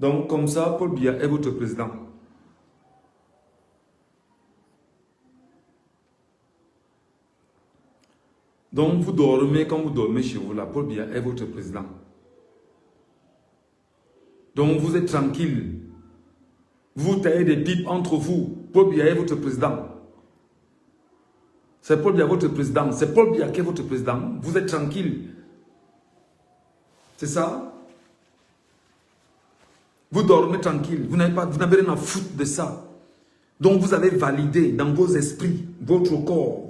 Donc, comme ça, Paul Biya est votre président. Donc, vous dormez comme vous dormez chez vous là. Paul Biya est votre président. Donc, vous êtes tranquille. Vous taillez des pipes entre vous. Paul Biya est votre président. C'est Paul Biya votre président. C'est Paul Biya qui est votre président. Vous êtes tranquille. C'est ça? Vous dormez tranquille. Vous n'avez rien à foutre de ça. Donc, vous avez validé dans vos esprits, votre corps,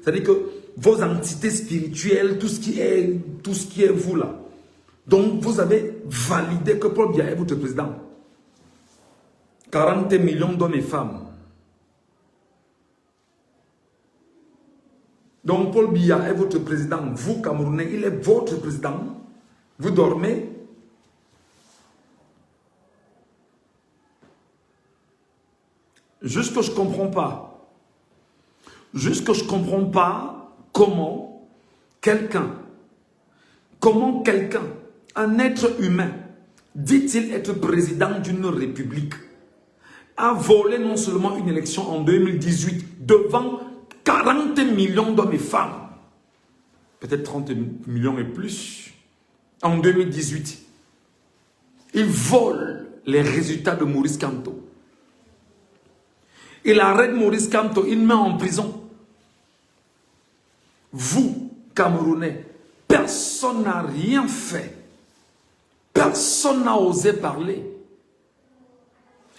c'est-à-dire que vos entités spirituelles, tout ce qui est vous là. Donc, vous avez validé que Paul Biya est votre président. 40 millions d'hommes et femmes. Donc, Paul Biya est votre président. Vous, Camerounais, il est votre président. Vous dormez. Juste que je ne comprends pas. Juste que je ne comprends pas comment quelqu'un, un être humain, dit-il être président d'une république, a volé non seulement une élection en 2018 devant 40 millions d'hommes et femmes, peut-être 30 millions et plus, en 2018. Il vole les résultats de Maurice Kamto. Il arrête Maurice Kamto, il met en prison. Vous, Camerounais, personne n'a rien fait. Personne n'a osé parler.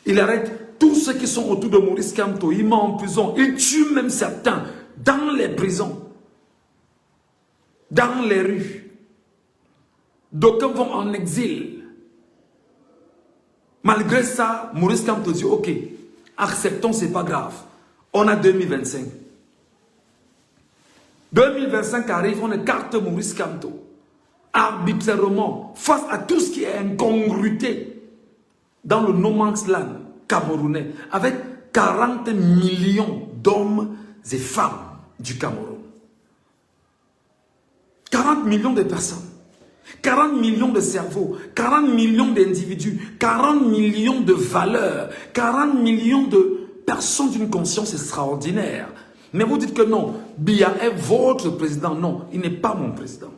Il arrête tous ceux qui sont autour de Maurice Kamto, il met en prison. Il tue même certains dans les prisons, dans les rues. D'aucuns vont en exil. Malgré ça, Maurice Kamto dit ok, acceptons, c'est pas grave. On a 2025. 2025 arrive, on écarte Maurice Kamto. Arbitrairement, face à tout ce qui est incongruité dans le no man's land camerounais, avec 40 millions d'hommes et femmes du Cameroun. 40 millions de personnes. 40 millions de cerveaux, 40 millions d'individus, 40 millions de valeurs, 40 millions de personnes d'une conscience extraordinaire. Mais vous dites que non, Biya est votre président. Non, il n'est pas mon président.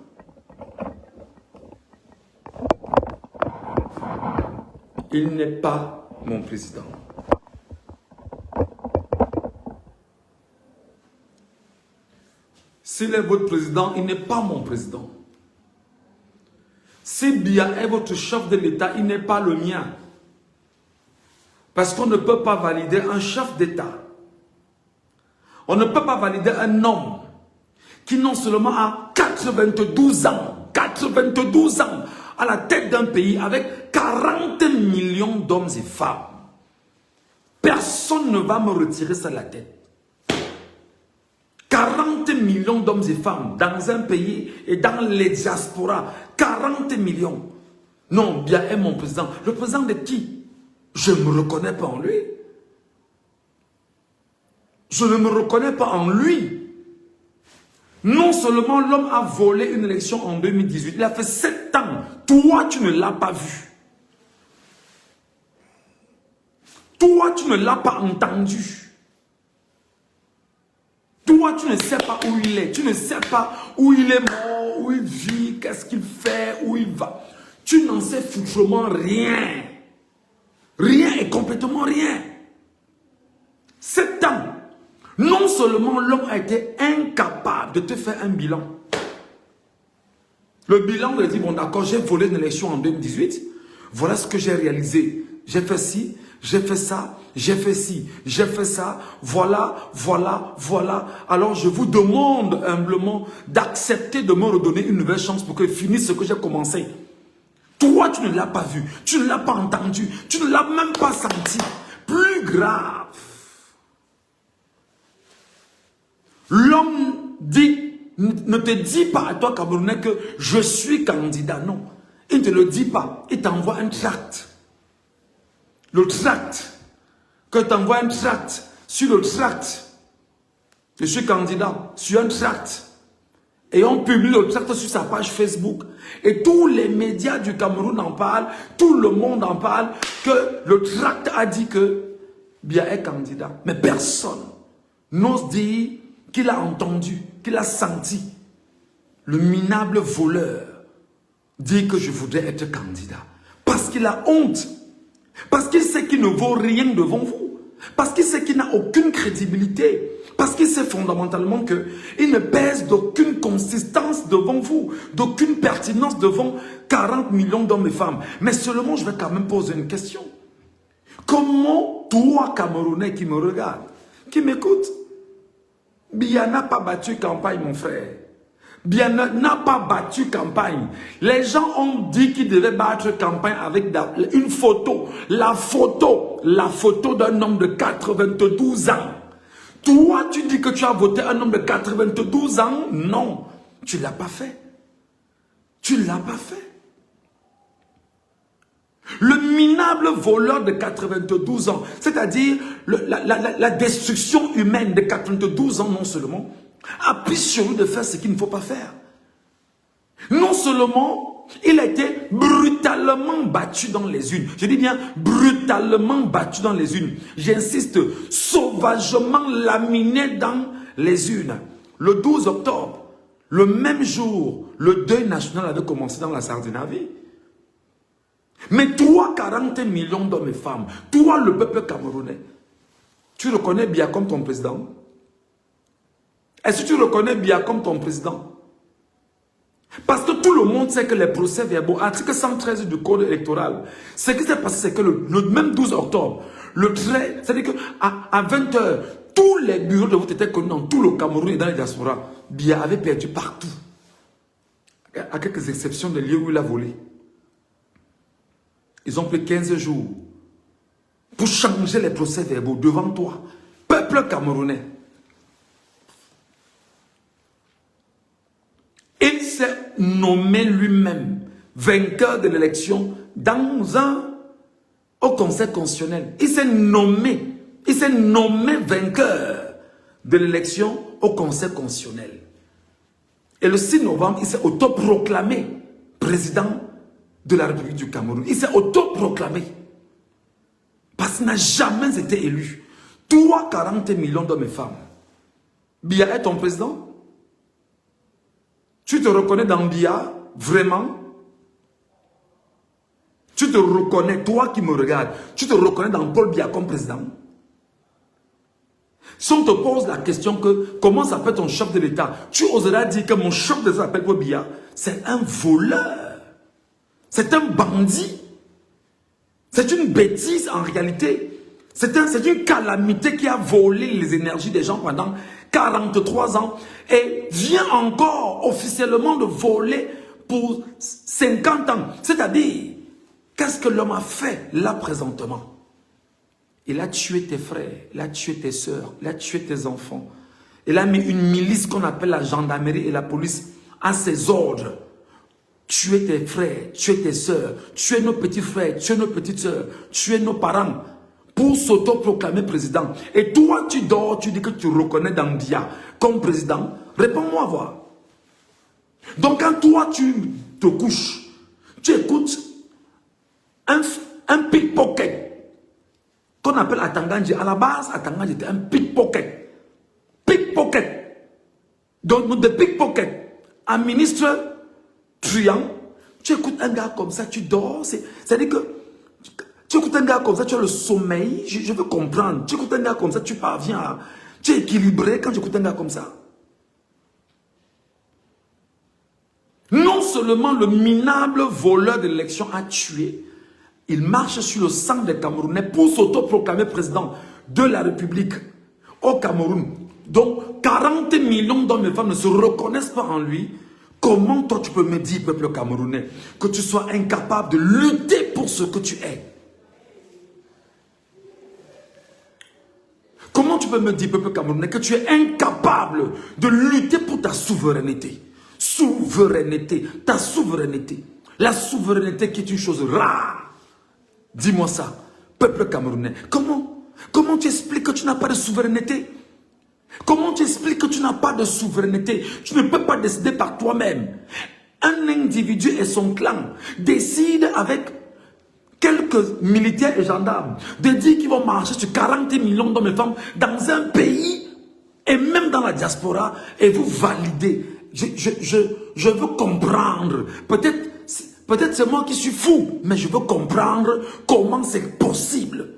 Il n'est pas mon président. S'il est votre président, il n'est pas mon président. Si Biya est votre chef de l'État, il n'est pas le mien. Parce qu'on ne peut pas valider un chef d'État. On ne peut pas valider un homme qui non seulement a 92 ans, à la tête d'un pays avec 40 millions d'hommes et femmes. Personne ne va me retirer ça de la tête. 40 millions d'hommes et femmes dans un pays et dans les diasporas. 40 millions. Non, Biya est mon président. Le président de qui? Je ne me reconnais pas en lui. Je ne me reconnais pas en lui. Non seulement l'homme a volé une élection en 2018, il a fait 7 ans. Toi, tu ne l'as pas vu. Toi, tu ne l'as pas entendu. Toi, tu ne sais pas où il est. Tu ne sais pas où il est mort, où il vit, qu'est-ce qu'il fait, où il va. Tu n'en sais foutrement rien. Rien et complètement rien. 7 ans. Non seulement l'homme a été incapable de te faire un bilan. Le bilan lui dit, bon d'accord, j'ai volé une élection en 2018. Voilà ce que j'ai réalisé. J'ai fait ci, j'ai fait ça, j'ai fait ci, j'ai fait ça. Voilà. Alors je vous demande humblement d'accepter de me redonner une nouvelle chance pour que je finisse ce que j'ai commencé. Toi, tu ne l'as pas vu, tu ne l'as pas entendu, tu ne l'as même pas senti. Plus grave. L'homme dit, ne te dit pas à toi, Camerounais, que je suis candidat. Non, il ne te le dit pas. Il t'envoie un tract. Le tract, que tu envoies un tract, sur le tract, je suis candidat, sur un tract, Et on publie le tract sur sa page Facebook. Et tous les médias du Cameroun en parlent. Tout le monde en parle. Que le tract a dit que Biya est candidat. Mais personne n'ose dire qu'il a entendu, qu'il a senti le minable voleur dire que je voudrais être candidat. Parce qu'il a honte. Parce qu'il sait qu'il ne vaut rien devant vous. Parce qu'il sait qu'il n'a aucune crédibilité. Parce qu'il sait fondamentalement qu'il ne pèse d'aucune consistance devant vous, d'aucune pertinence devant 40 millions d'hommes et femmes. Mais seulement, je vais quand même poser une question. Comment toi, Camerounais qui me regarde, qui m'écoute, Biya n'a pas battu campagne, mon frère. Biya n'a pas battu campagne. Les gens ont dit qu'il devait battre campagne avec une photo. La photo d'un homme de 92 ans. Toi, tu dis que tu as voté un homme de 92 ans? Non, tu ne l'as pas fait. Tu ne l'as pas fait. Le minable voleur de 92 ans, c'est-à-dire la destruction humaine de 92 ans, non seulement, a pris sur lui de faire ce qu'il ne faut pas faire. Non seulement, il a été brutalement battu dans les urnes. Je dis bien brutalement battu dans les urnes. J'insiste, sauvagement laminé dans les urnes. Le 12 octobre, le même jour, le deuil national avait commencé dans la Sardinavie. Mais toi, 40 millions d'hommes et femmes, toi, le peuple camerounais, tu reconnais Biya comme ton président? Est-ce que tu reconnais Biya comme ton président? Parce que tout le monde sait que les procès-verbaux, article 113 du code électoral, ce qui s'est passé, c'est que le même 12 octobre, c'est-à-dire qu'à 20 h, tous les bureaux de vote étaient connus dans tout le Cameroun et dans les diasporas. Biya avait perdu partout. À quelques exceptions de lieux où il a volé. Ils ont pris 15 jours pour changer les procès-verbaux devant toi, peuple camerounais. Il s'est nommé lui-même vainqueur de l'élection au Conseil constitutionnel. Il s'est nommé vainqueur de l'élection au Conseil constitutionnel. Et le 6 novembre, il s'est autoproclamé président de la République du Cameroun. Il s'est autoproclamé. Parce qu'il n'a jamais été élu. Toi, 40 millions d'hommes et femmes. Biya est ton président? Tu te reconnais dans Biya? Vraiment? Tu te reconnais, toi qui me regardes, tu te reconnais dans Paul Biya comme président? Si on te pose la question que comment s'appelle ton chef de l'État, tu oseras dire que mon chef de l'État s'appelle Paul Biya? C'est un voleur. C'est un bandit. C'est une bêtise en réalité. C'est une calamité qui a volé les énergies des gens pendant 43 ans et vient encore officiellement de voler pour 50 ans. C'est-à-dire, qu'est-ce que l'homme a fait là présentement? Il a tué tes frères, il a tué tes soeurs, il a tué tes enfants. Il a mis une milice qu'on appelle la gendarmerie et la police à ses ordres. Tuer tes frères, tuer tes soeurs, tuer nos petits frères, tuer nos petites soeurs, tuer nos parents pour s'autoproclamer président. Et toi, tu dors, tu dis que tu reconnais Biya comme président. Réponds-moi voir. Donc quand toi, tu te couches, tu écoutes un pickpocket qu'on appelle Atangandji. À la base, Atangandji était un pickpocket. Pickpocket. Donc, de pickpocket, un ministre truand, tu écoutes un gars comme ça, tu dors, c'est-à-dire que tu écoutes un gars comme ça, tu as le sommeil, je veux comprendre, tu écoutes un gars comme ça, tu parviens à, tu es équilibré quand tu écoutes un gars comme ça. Non seulement le minable voleur de l'élection a tué, il marche sur le sang des Camerounais pour s'autoproclamer président de la République au Cameroun. Donc 40 millions d'hommes et femmes ne se reconnaissent pas en lui. Comment toi tu peux me dire, peuple camerounais, que tu sois incapable de lutter pour ce que tu es? Comment tu peux me dire, peuple camerounais, que tu es incapable de lutter pour ta souveraineté? Souveraineté, ta souveraineté. La souveraineté qui est une chose rare. Dis-moi ça, peuple camerounais. Comment tu expliques que tu n'as pas de souveraineté? Comment tu expliques que tu n'as pas de souveraineté? Tu ne peux pas décider par toi-même. Un individu et son clan décident avec quelques militaires et gendarmes de dire qu'ils vont marcher sur 40 millions d'hommes et femmes dans un pays et même dans la diaspora et vous validez. Je veux comprendre. Peut-être c'est moi qui suis fou, mais je veux comprendre comment c'est possible.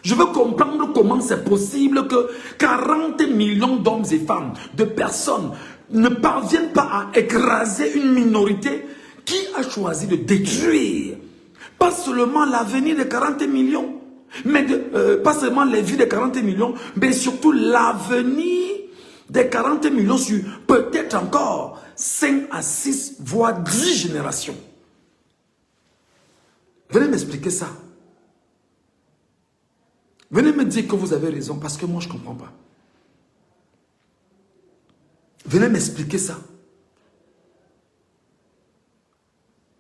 Je veux comprendre comment c'est possible que 40 millions d'hommes et femmes, de personnes, ne parviennent pas à écraser une minorité qui a choisi de détruire, pas seulement l'avenir des 40 millions, mais pas seulement les vies des 40 millions, mais surtout l'avenir des 40 millions sur peut-être encore 5 à 6, voire 10 générations. Venez m'expliquer ça. Venez me dire que vous avez raison, parce que moi je ne comprends pas. Venez m'expliquer ça.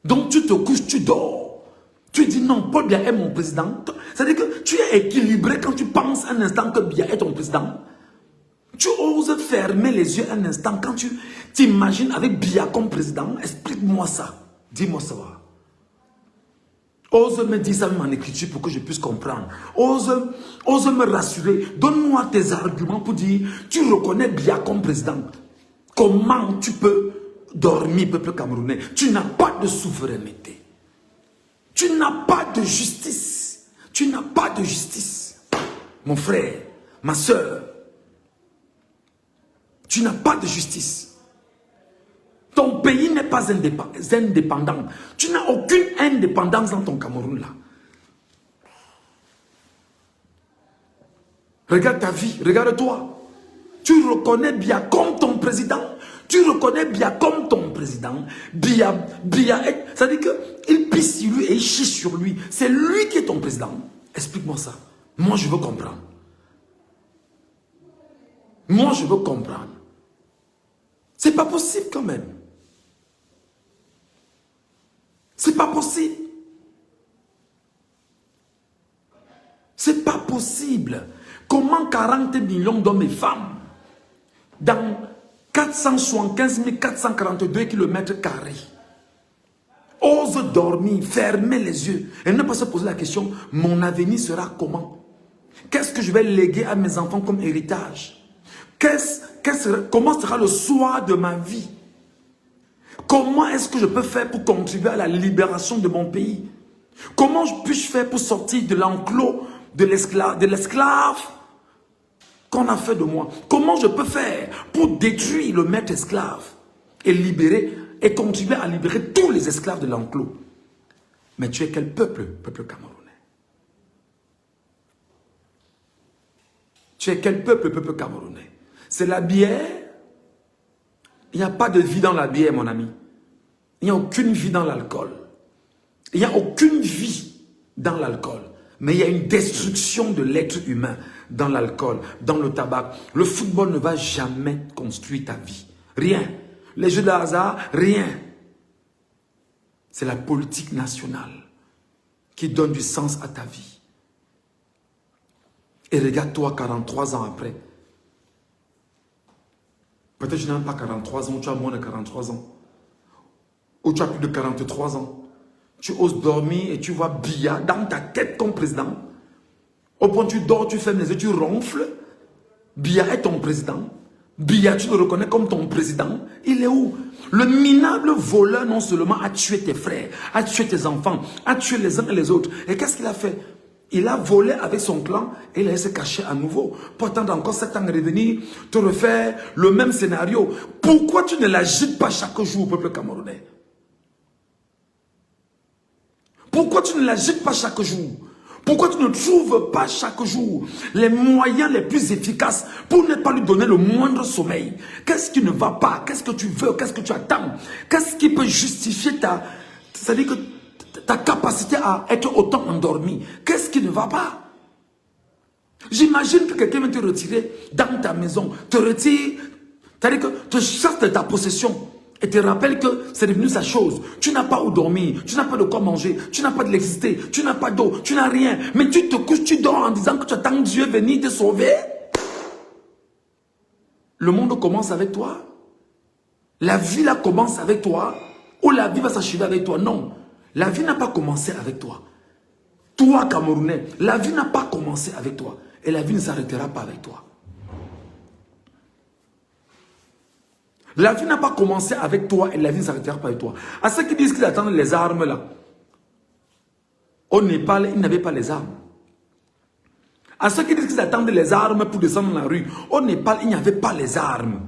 Donc tu te couches, tu dors. Tu dis non, Paul Biya est mon président. C'est-à-dire que tu es équilibré quand tu penses un instant que Biya est ton président. Tu oses fermer les yeux un instant quand tu t'imagines avec Biya comme président. Explique-moi ça. Dis-moi ça. Ose me dire ça même en écriture pour que je puisse comprendre. Ose me rassurer. Donne-moi tes arguments pour dire tu reconnais Biya comme président. Comment tu peux dormir, peuple camerounais? Tu n'as pas de souveraineté. Tu n'as pas de justice. Tu n'as pas de justice. Mon frère, ma soeur, tu n'as pas de justice. Ton pays n'est pas indépendant. Tu n'as aucune indépendance dans ton Cameroun là. Regarde ta vie, regarde-toi. Tu reconnais Biya comme ton président. Tu reconnais Biya comme ton président. Biya c'est-à-dire qu'il pisse sur lui et il chie sur lui. C'est lui qui est ton président. Explique-moi ça. Moi, je veux comprendre. Moi, je veux comprendre. C'est pas possible quand même. C'est pas possible. C'est pas possible. Comment 40 millions d'hommes et femmes dans 475 442 km² osent dormir, fermer les yeux et ne pas se poser la question, mon avenir sera comment? Qu'est-ce que je vais léguer à mes enfants comme héritage? Comment sera le soir de ma vie? Comment est-ce que je peux faire pour contribuer à la libération de mon pays? Comment puis-je faire pour sortir de l'enclos de l'esclave qu'on a fait de moi? Comment je peux faire pour détruire le maître esclave et libérer et contribuer à libérer tous les esclaves de l'enclos? Mais tu es quel peuple, peuple camerounais? Tu es quel peuple, peuple camerounais? C'est la bière. Il n'y a pas de vie dans la bière, mon ami. Il n'y a aucune vie dans l'alcool. Il n'y a aucune vie dans l'alcool. Mais il y a une destruction de l'être humain dans l'alcool, dans le tabac. Le football ne va jamais construire ta vie. Rien. Les jeux de hasard, rien. C'est la politique nationale qui donne du sens à ta vie. Et regarde-toi 43 ans après. Peut-être que tu n'as pas 43 ans, ou tu as moins de 43 ans. Ou tu as plus de 43 ans. Tu oses dormir et tu vois Biya dans ta tête comme président. Au point où tu dors, tu fermes les yeux, tu ronfles. Biya est ton président. Biya, tu le reconnais comme ton président. Il est où? Le minable voleur non seulement a tué tes frères, a tué tes enfants, a tué les uns et les autres. Et qu'est-ce qu'il a fait? Il a volé avec son clan et il a se cacher à nouveau. Pour attendre encore 7 ans de revenir, te refaire le même scénario. Pourquoi tu ne l'agites pas chaque jour, peuple camerounais? Pourquoi tu ne l'agites pas chaque jour? Pourquoi tu ne trouves pas chaque jour les moyens les plus efficaces pour ne pas lui donner le moindre sommeil? Qu'est-ce qui ne va pas? Qu'est-ce que tu veux? Qu'est-ce que tu attends? Qu'est-ce qui peut justifier c'est-à-dire que ta capacité à être autant endormi? Qu'est-ce qui ne va pas? J'imagine que quelqu'un vient te retirer dans ta maison, te retire, c'est-à-dire que te chasse de ta possession et te rappelle que c'est devenu sa chose. Tu n'as pas où dormir, tu n'as pas de quoi manger, tu n'as pas de l'électricité, tu n'as pas d'eau, tu n'as rien. Mais tu te couches, tu dors en disant que tu attends Dieu venir te sauver. Le monde commence avec toi. La vie là commence avec toi. Ou la vie va s'achever avec toi. Non, la vie n'a pas commencé avec toi. Toi, Camerounais, la vie n'a pas commencé avec toi. Et la vie ne s'arrêtera pas avec toi. La vie n'a pas commencé avec toi et la vie ne s'arrêtera pas avec toi. À ceux qui disent qu'ils attendent les armes là, au Népal, ils n'avaient pas les armes. À ceux qui disent qu'ils attendent les armes pour descendre dans la rue, au Népal, il n'y avait pas les armes.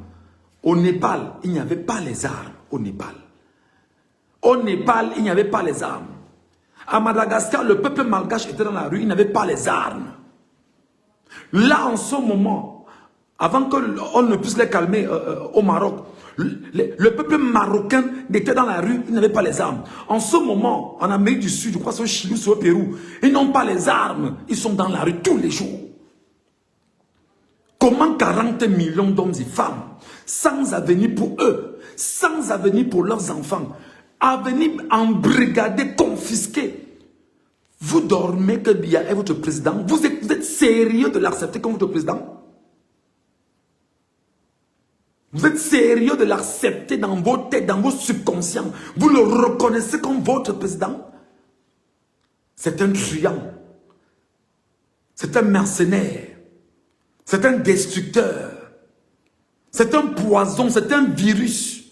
Au Népal, il n'y avait pas les armes. Au Népal. Au Népal, il n'y avait pas les armes. À Madagascar, le peuple malgache était dans la rue, il n'avait pas les armes. Là, en ce moment, avant qu'on ne puisse les calmer au Maroc, le peuple marocain était dans la rue, il n'avait pas les armes. En ce moment, en Amérique du Sud, je crois que c'est au Chili, c'est au Pérou, ils n'ont pas les armes, ils sont dans la rue tous les jours. Comment 40 millions d'hommes et femmes, sans avenir pour eux, sans avenir pour leurs enfants, avenir embrigadé, confisqué, vous dormez que Biya est votre président, vous êtes sérieux de l'accepter comme votre président? Vous êtes sérieux de l'accepter dans vos têtes, dans vos subconscients? Vous le reconnaissez comme votre président? C'est un truand. C'est un mercenaire. C'est un destructeur. C'est un poison, c'est un virus.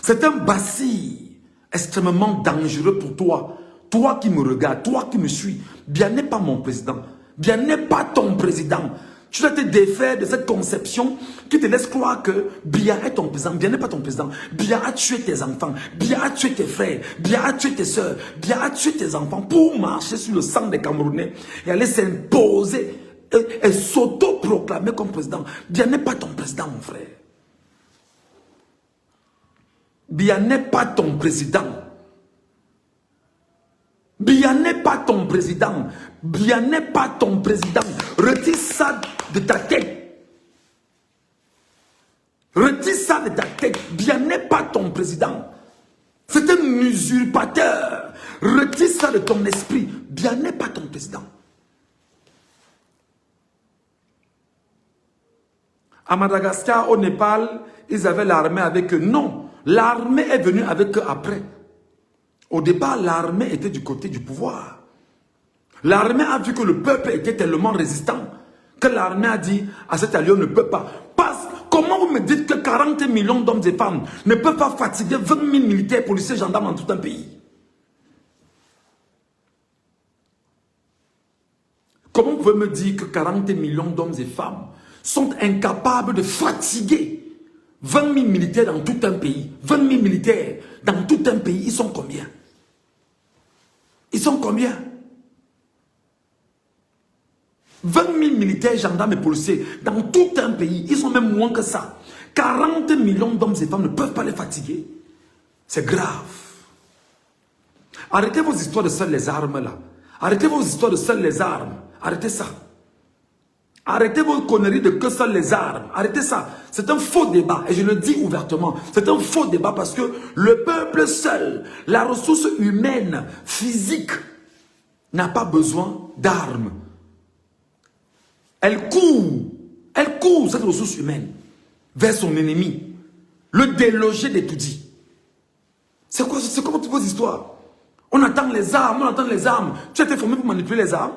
C'est un bacille extrêmement dangereux pour toi. Toi qui me regardes, toi qui me suis. Bien n'est pas mon président. Bien n'est pas ton président. Tu dois te défaire de cette conception qui te laisse croire que Biya est ton président. Biya n'est pas ton président. Biya a tué tes enfants. Biya a tué tes frères. Biya a tué tes soeurs. Biya a tué tes enfants pour marcher sur le sang des Camerounais et aller s'imposer et s'auto-proclamer comme président. Biya n'est pas ton président, mon frère. Biya n'est pas ton président. Biya n'est pas ton président. Biya n'est pas ton président. Retire ça de ta tête. Retire ça de ta tête. Biya n'est pas ton président. C'est un usurpateur. Retire ça de ton esprit. Biya n'est pas ton président. À Madagascar, au Népal, ils avaient l'armée avec eux. Non, l'armée est venue avec eux après. Au départ, l'armée était du côté du pouvoir. L'armée a vu que le peuple était tellement résistant que l'armée a dit à cet allié, on ne peut pas. Parce comment vous me dites que 40 millions d'hommes et femmes ne peuvent pas fatiguer 20 000 militaires, policiers, gendarmes dans tout un pays? Comment vous pouvez me dire que 40 millions d'hommes et femmes sont incapables de fatiguer 20 000 militaires dans tout un pays? 20 000 militaires dans tout un pays, ils sont combien? Ils sont combien? 20 000 militaires, gendarmes et policiers dans tout un pays, ils sont même moins que ça. 40 millions d'hommes et femmes ne peuvent pas les fatiguer. C'est grave. Arrêtez vos histoires de seules les armes là. Arrêtez vos histoires de seules les armes. Arrêtez ça. Arrêtez vos conneries de que seules les armes. Arrêtez ça. C'est un faux débat. Et je le dis ouvertement. C'est un faux débat parce que le peuple seul, la ressource humaine, physique, n'a pas besoin d'armes. Elle court cette ressource humaine vers son ennemi. Le déloger d'étoudis. C'est quoi toutes vos histoires? On attend les armes, on attend les armes. Tu as été formé pour manipuler les armes?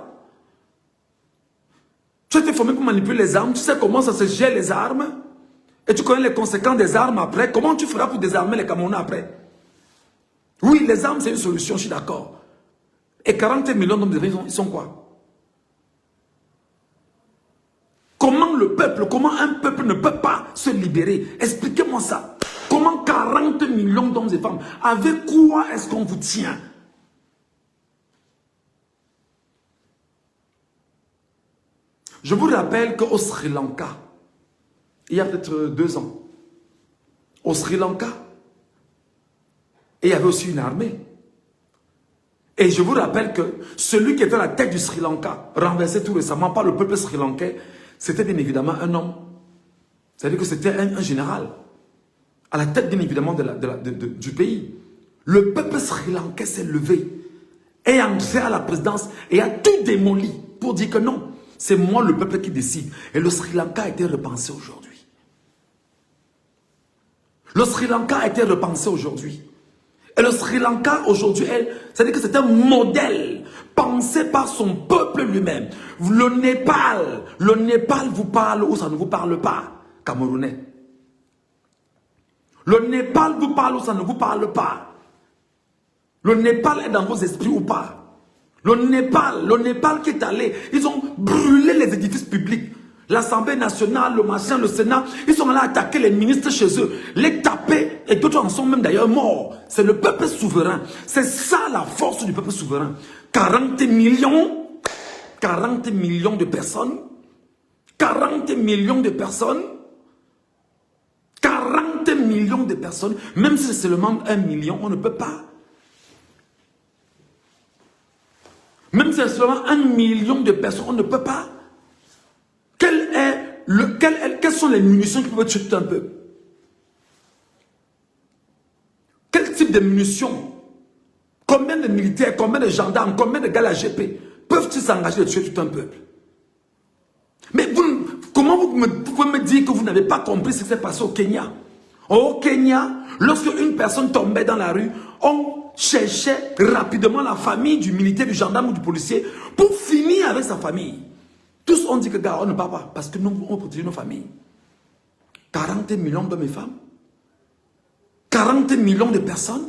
Tu as été formé pour manipuler les armes? Tu sais comment ça se gère les armes? Et tu connais les conséquences des armes après? Comment tu feras pour désarmer les Camerounais après? Oui, les armes c'est une solution, je suis d'accord. Et 40 millions d'hommes de vie, ils sont quoi? Comment le peuple, comment un peuple ne peut pas se libérer? Expliquez-moi ça. Comment 40 millions d'hommes et femmes, avec quoi est-ce qu'on vous tient? Je vous rappelle qu'au Sri Lanka, il y a peut-être 2 ans, au Sri Lanka, il y avait aussi une armée. Et je vous rappelle que celui qui était à la tête du Sri Lanka, renversé tout récemment par le peuple sri-lankais, c'était bien évidemment un homme. C'est-à-dire que c'était un général. à la tête bien évidemment du pays. Le peuple sri-lankais s'est levé et entré à la présidence et a tout démoli pour dire que non, c'est moi le peuple qui décide. Et le Sri Lanka a été repensé aujourd'hui. Le Sri Lanka a été repensé aujourd'hui. Et le Sri Lanka aujourd'hui, c'est-à-dire que c'est un modèle pensé par son peuple lui-même. Le Népal vous parle ou ça ne vous parle pas, Camerounais. Le Népal vous parle ou ça ne vous parle pas. Le Népal est dans vos esprits ou pas. Le Népal qui est allé, ils ont brûlé les édifices publics. L'Assemblée nationale, le machin, le Sénat, ils sont allés attaquer les ministres chez eux, les taper, et d'autres en sont même d'ailleurs morts. C'est le peuple souverain. C'est ça la force du peuple souverain. 40 millions de personnes, 40 millions de personnes, 40 millions de personnes, même si c'est seulement 1 million, on ne peut pas. Même si c'est seulement 1 million de personnes, on ne peut pas. Quelles sont les munitions qui peuvent tuer tout un peuple? Quel type de munitions? Combien de militaires, combien de gendarmes, combien de gars à la GP peuvent-ils s'engager à tuer tout un peuple? Mais comment vous pouvez me dire que vous n'avez pas compris ce qui s'est passé au Kenya? Au Kenya, lorsque une personne tombait dans la rue, on cherchait rapidement la famille du militaire, du gendarme ou du policier pour finir avec sa famille. Tous ont dit que gars, on ne part pas parce que nous, on protège nos familles. 40 millions d'hommes et femmes, 40 millions de personnes.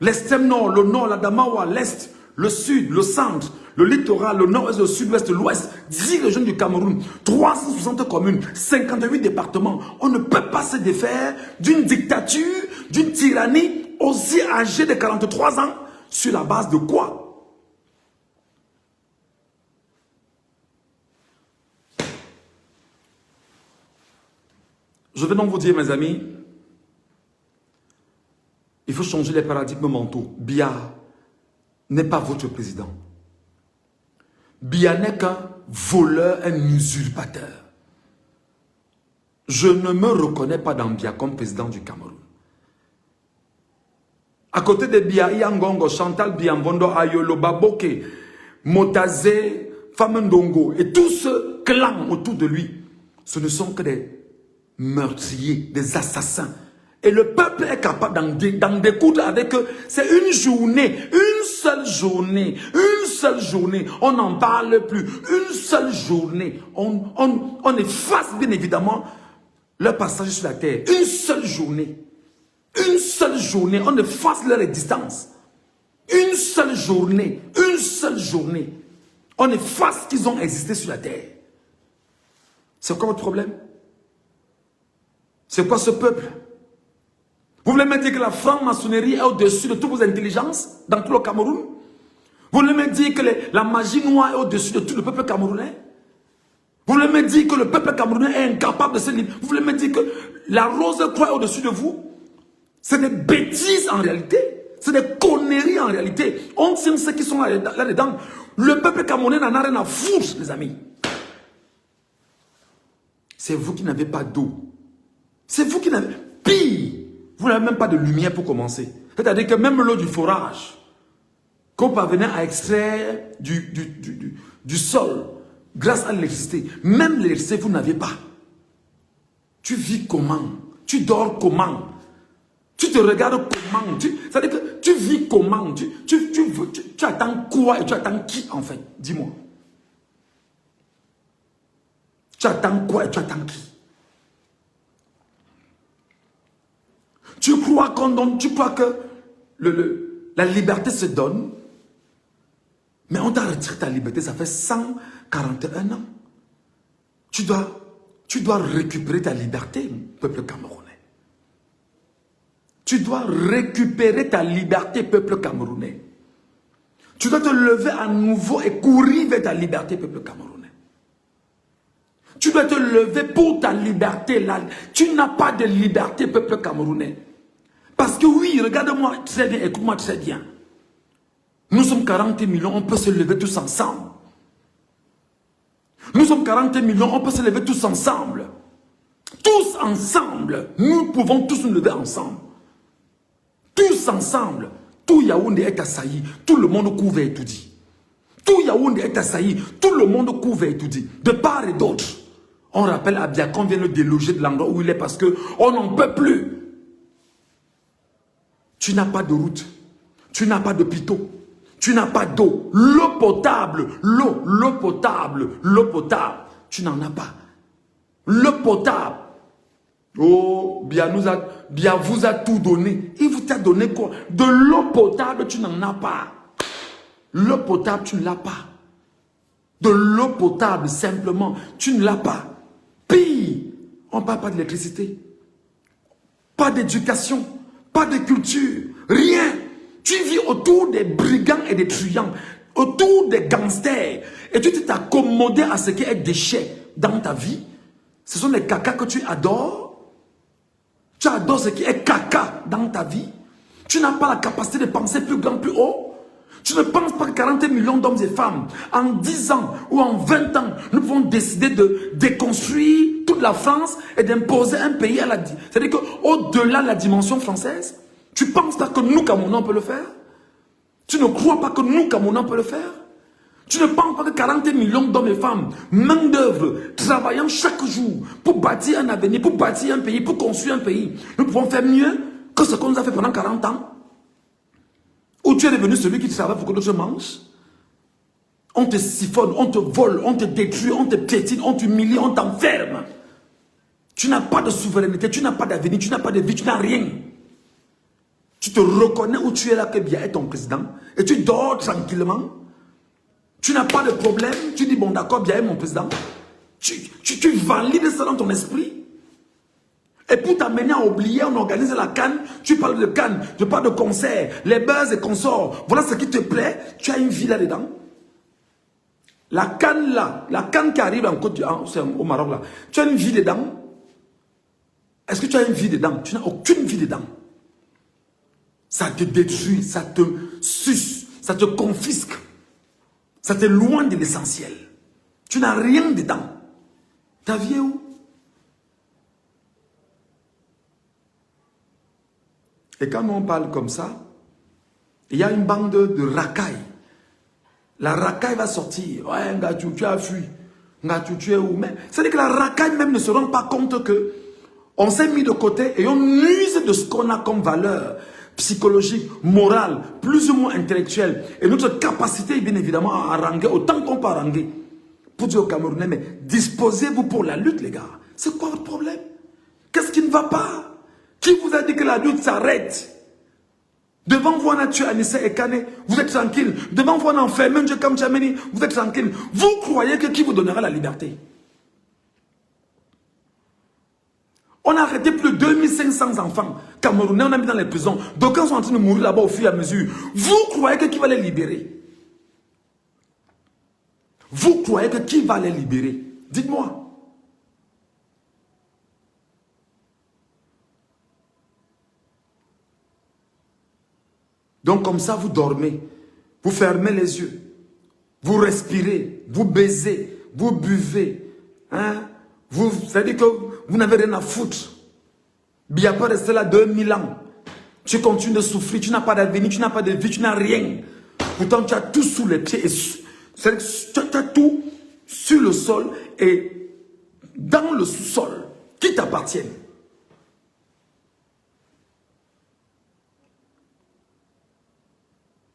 L'extrême nord, le nord, la Damawa, l'est, le sud, le centre, le littoral, le nord-est, le sud-ouest, l'ouest, 10 régions du Cameroun, 360 communes, 58 départements. On ne peut pas se défaire d'une dictature, d'une tyrannie aussi âgée de 43 ans. Sur la base de quoi? Je vais donc vous dire, mes amis, il faut changer les paradigmes mentaux. Biya n'est pas votre président. Biya n'est qu'un voleur, un usurpateur. Je ne me reconnais pas dans Biya comme président du Cameroun. À côté de Biya, il y a Ngongo, Chantal Biambondo, Ayolo, Baboke, Motazé, Famendongo et tout ce clan autour de lui. Ce ne sont que des meurtriers, des assassins. Et le peuple est capable d'en découdre avec eux. C'est une journée, une seule journée, une seule journée. On n'en parle plus. Une seule journée. On efface bien évidemment leur passage sur la terre. Une seule journée. Une seule journée. On efface leur existence. Une seule journée. Une seule journée. On efface qu'ils ont existé sur la terre. C'est quoi votre problème? C'est quoi ce peuple? Vous voulez me dire que la franc-maçonnerie est au-dessus de toutes vos intelligences dans tout le Cameroun? Vous voulez me dire que la magie noire est au-dessus de tout le peuple camerounais? Vous voulez me dire que le peuple camerounais est incapable de se libérer? Vous voulez me dire que la rose croix est au-dessus de vous? C'est des bêtises en réalité. C'est des conneries en réalité. On tient ceux qui sont là-dedans. Le peuple camerounais n'en a rien à foutre, les amis. C'est vous qui n'avez pas d'eau. C'est vous qui n'avez... Pire, vous n'avez même pas de lumière pour commencer. C'est-à-dire que même l'eau du forage, qu'on parvenait à extraire du sol, grâce à l'électricité, même l'électricité, vous n'avez pas. Tu vis comment? Tu dors comment? Tu te regardes comment? C'est-à-dire que tu vis comment? Tu attends quoi et tu attends qui en fait? Dis-moi. Tu attends quoi et tu attends qui? Tu crois que la liberté se donne, mais on t'a retiré ta liberté, ça fait 141 ans. Tu dois récupérer ta liberté, peuple camerounais. Tu dois récupérer ta liberté, peuple camerounais. Tu dois te lever à nouveau et courir vers ta liberté, peuple camerounais. Tu dois te lever pour ta liberté. Là. Tu n'as pas de liberté, peuple camerounais. Parce que oui, regarde-moi très bien, écoute-moi très bien. Nous sommes 40 millions, on peut se lever tous ensemble. Nous sommes 40 millions, on peut se lever tous ensemble. Tous tous ensemble, nous pouvons tous nous lever ensemble. Tous ensemble. Tout Yaoundé est assailli. Tout le monde couvre et tout dit. Tout Yaoundé est assailli. Tout le monde couvre et tout dit. De part et d'autre. On rappelle Abia qu'on vient de déloger de l'endroit où il est parce qu'on n'en peut plus. Tu n'as pas de route. Tu n'as pas d'hôpitaux. Tu n'as pas d'eau. L'eau potable. L'eau potable. L'eau potable. Tu n'en as pas. L'eau potable. Oh, Bia vous a tout donné. Il vous a donné quoi? De l'eau potable, tu n'en as pas. L'eau potable, tu ne l'as pas. De l'eau potable, simplement, tu ne l'as pas. Pire, on ne parle pas d'électricité. Pas d'éducation. Pas de culture. Rien. Tu vis autour des brigands et des truands. Autour des gangsters. Et tu t'es accommodé à ce qui est déchet dans ta vie. Ce sont les cacas que tu adores. Tu adores ce qui est caca dans ta vie. Tu n'as pas la capacité de penser plus grand, plus haut. Tu ne penses pas que 40 millions d'hommes et femmes, en 10 ans ou en 20 ans, nous pouvons décider de déconstruire toute la France et d'imposer un pays à la... C'est-à-dire qu'au-delà de la dimension française, tu ne penses pas que nous, Camerounais, on peut le faire? Tu ne crois pas que nous, Camerounais, on peut le faire? Tu ne penses pas que 40 millions d'hommes et femmes, main d'œuvre, travaillant chaque jour pour bâtir un avenir, pour bâtir un pays, pour construire un pays, nous pouvons faire mieux que ce qu'on nous a fait pendant 40 ans? Où tu es devenu celui qui travaille pour que d'autres mangent? On te siphonne, on te vole, on te détruit, on te piétine, on t'humilie, on t'enferme. Tu n'as pas de souveraineté, tu n'as pas d'avenir, tu n'as pas de vie, tu n'as rien. Tu te reconnais où tu es là que Biya est ton président et tu dors tranquillement. Tu n'as pas de problème. Tu dis, bon d'accord, Biya est mon président. Tu valides ça dans ton esprit. Et pour t'amener à oublier, on organise la CAN. Tu parles de CAN, tu parles de concert, les buzz et consorts. Voilà ce qui te plaît. Tu as une vie là-dedans. La CAN là, la CAN qui arrive en Côte d'Ivoire, au Maroc là. Tu as une vie dedans. Est-ce que tu as une vie dedans? Tu n'as aucune vie dedans. Ça te détruit, ça te suce, ça te confisque. Ça te loin de l'essentiel. Tu n'as rien dedans. Ta vie est où? Et quand on parle comme ça, il y a une bande de racailles. La racaille va sortir. Ouais, Ngatou, tu as fui. Ngatou, tu es où? C'est-à-dire que la racaille même ne se rend pas compte que on s'est mis de côté et on use de ce qu'on a comme valeur psychologique, morale, plus ou moins intellectuelle. Et notre capacité, bien évidemment, à haranguer autant qu'on peut haranguer. Pour dire aux Camerounais, mais disposez-vous pour la lutte, les gars. C'est quoi votre problème? Qu'est-ce qui ne va pas? Qui vous a dit que la lutte s'arrête? Devant vous, on a tué Anissa et Kane, vous êtes tranquille. Devant vous, on a enfermé Ndje Kam Tchameni, vous êtes tranquille. Vous croyez que qui vous donnera la liberté? On a arrêté plus de 2500 enfants camerounais, on a mis dans les prisons. D'aucuns sont en train de mourir là-bas au fur et à mesure. Vous croyez que qui va les libérer? Vous croyez que qui va les libérer? Dites-moi. Donc comme ça, vous dormez, vous fermez les yeux, vous respirez, vous baisez, vous buvez. Hein? C'est-à-dire que vous n'avez rien à foutre. Biya peut rester là 2000 ans. Tu continues de souffrir, tu n'as pas d'avenir, tu n'as pas de vie, tu n'as rien. Pourtant, tu as tout sous les pieds. Tu as tout sur le sol et dans le sous-sol qui t'appartiennent.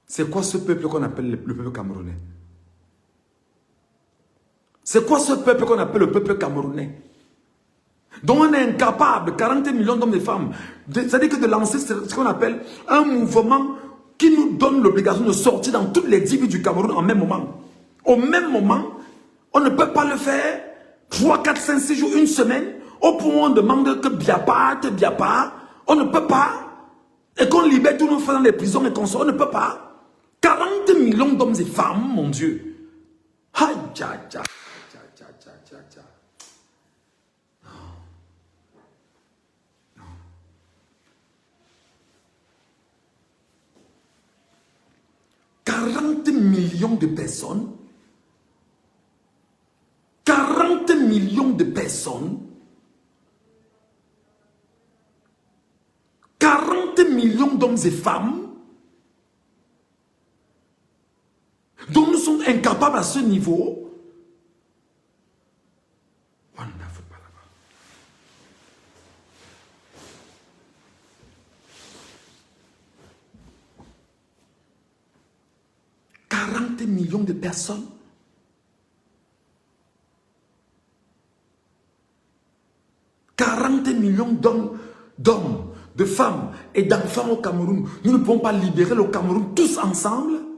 C'est quoi ce peuple qu'on appelle le peuple camerounais? C'est quoi ce peuple qu'on appelle le peuple camerounais? Donc on est incapable, 40 millions d'hommes et femmes, c'est-à-dire que de lancer ce qu'on appelle un mouvement qui nous donne l'obligation de sortir dans toutes les 10 villes du Cameroun en même moment. Au même moment, on ne peut pas le faire 3, 4, 5, 6 jours, une semaine, au point où on demande que Biya parte, on ne peut pas. Et qu'on libère tous nos frères dans les prisons et qu'on sort, on ne peut pas. 40 millions d'hommes et femmes, mon Dieu. Aïe, aïe, aïe. 40 millions de personnes, 40 millions de personnes 40 millions d'hommes et femmes dont nous sommes incapables à ce niveau. Wonderful, Palaba. « 40 millions de personnes. « 40 millions d'hommes, de femmes et d'enfants au Cameroun. Nous ne pouvons pas libérer le Cameroun tous ensemble.